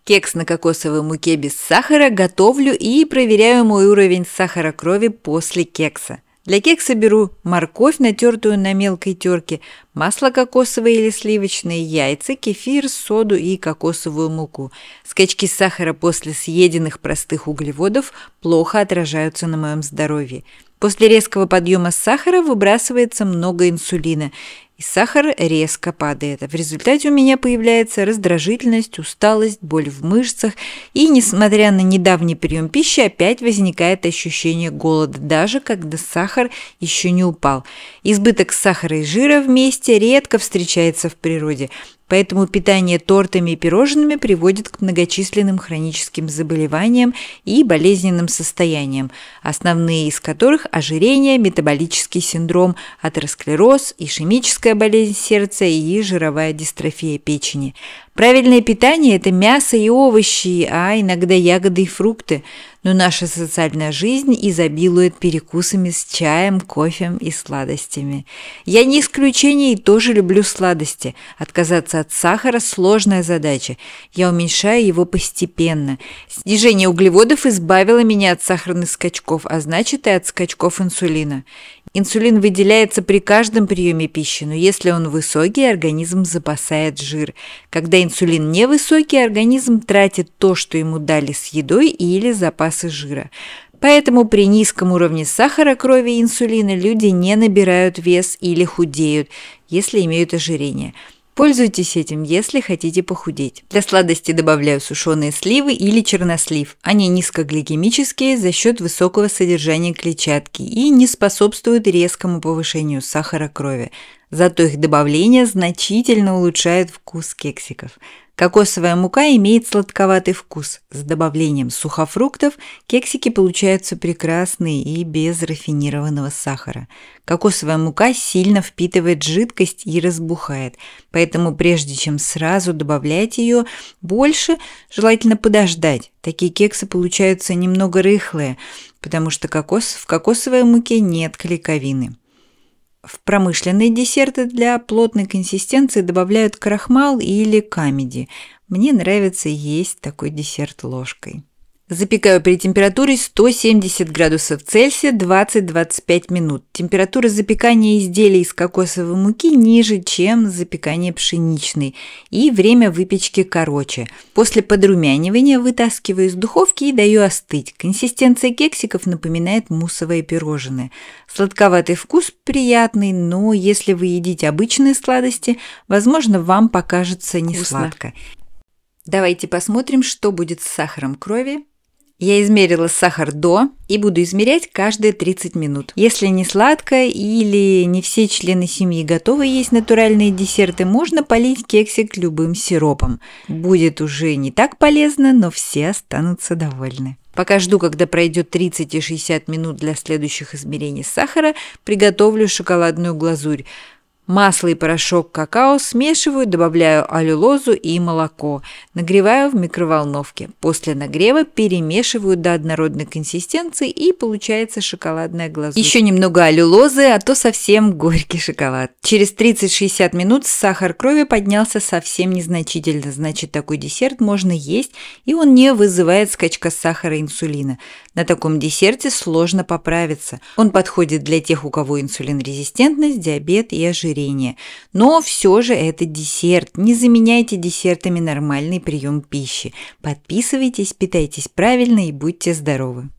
Кекс на кокосовой муке без сахара готовлю и проверяю мой уровень сахара крови после кекса. Для кекса беру морковь, натертую на мелкой терке, масло кокосовое или сливочное, яйца, кефир, соду и кокосовую муку. Скачки сахара после съеденных простых углеводов плохо отражаются на моем здоровье. После резкого подъема сахара выбрасывается много инсулина, и сахар резко падает. В результате у меня появляется раздражительность, усталость, боль в мышцах, и, несмотря на недавний прием пищи, опять возникает ощущение голода, даже когда сахар еще не упал. Избыток сахара и жира вместе редко встречается в природе, поэтому питание тортами и пирожными приводит к многочисленным хроническим заболеваниям и болезненным состояниям, основные из которых ожирение, метаболический синдром, атеросклероз, ишемическая болезнь сердца и жировая дистрофия печени. Правильное питание – это мясо и овощи, а иногда ягоды и фрукты. Но наша социальная жизнь изобилует перекусами с чаем, кофе и сладостями. Я не исключение и тоже люблю сладости. Отказаться от сахара – сложная задача. Я уменьшаю его постепенно. Снижение углеводов избавило меня от сахарных скачков, а значит и от скачков инсулина. Инсулин выделяется при каждом приеме пищи, но если он высокий, организм запасает жир. Когда инсулин невысокий, организм тратит то, что ему дали с едой или запасы жира. Поэтому при низком уровне сахара крови и инсулина люди не набирают вес или худеют, если имеют ожирение. Пользуйтесь этим, если хотите похудеть. Для сладости добавляю сушеные сливы или чернослив. Они низкогликемические за счет высокого содержания клетчатки и не способствуют резкому повышению сахара крови. Зато их добавление значительно улучшает вкус кексиков. Кокосовая мука имеет сладковатый вкус. С добавлением сухофруктов кексики получаются прекрасные и без рафинированного сахара. Кокосовая мука сильно впитывает жидкость и разбухает, поэтому прежде чем сразу добавлять ее больше, желательно подождать. Такие кексы получаются немного рыхлые, потому что в кокосовой муке нет клейковины. В промышленные десерты для плотной консистенции добавляют крахмал или камеди. Мне нравится есть такой десерт ложкой. Запекаю при температуре 170 градусов Цельсия 20-25 минут. Температура запекания изделий из кокосовой муки ниже, чем запекание пшеничной, и время выпечки короче. После подрумянивания вытаскиваю из духовки и даю остыть. Консистенция кексиков напоминает муссовые пирожные. Сладковатый вкус приятный, но если вы едите обычные сладости, возможно, вам покажется не сладко. Давайте посмотрим, что будет с сахаром крови. Я измерила сахар до и буду измерять каждые 30 минут. Если не сладко или не все члены семьи готовы есть натуральные десерты, можно полить кексик любым сиропом. Будет уже не так полезно, но все останутся довольны. Пока жду, когда пройдет 30 и 60 минут для следующих измерений сахара, приготовлю шоколадную глазурь. Масло и порошок какао смешиваю, добавляю аллюлозу и молоко. Нагреваю в микроволновке. После нагрева перемешиваю до однородной консистенции и получается шоколадная глазурь. Еще немного аллюлозы, а то совсем горький шоколад. Через 30-60 минут сахар крови поднялся совсем незначительно. Значит, такой десерт можно есть, и он не вызывает скачка сахара и инсулина. На таком десерте сложно поправиться. Он подходит для тех, у кого инсулинрезистентность, диабет и ожирение. Но все же это десерт. Не заменяйте десертами нормальный прием пищи. Подписывайтесь, питайтесь правильно и будьте здоровы.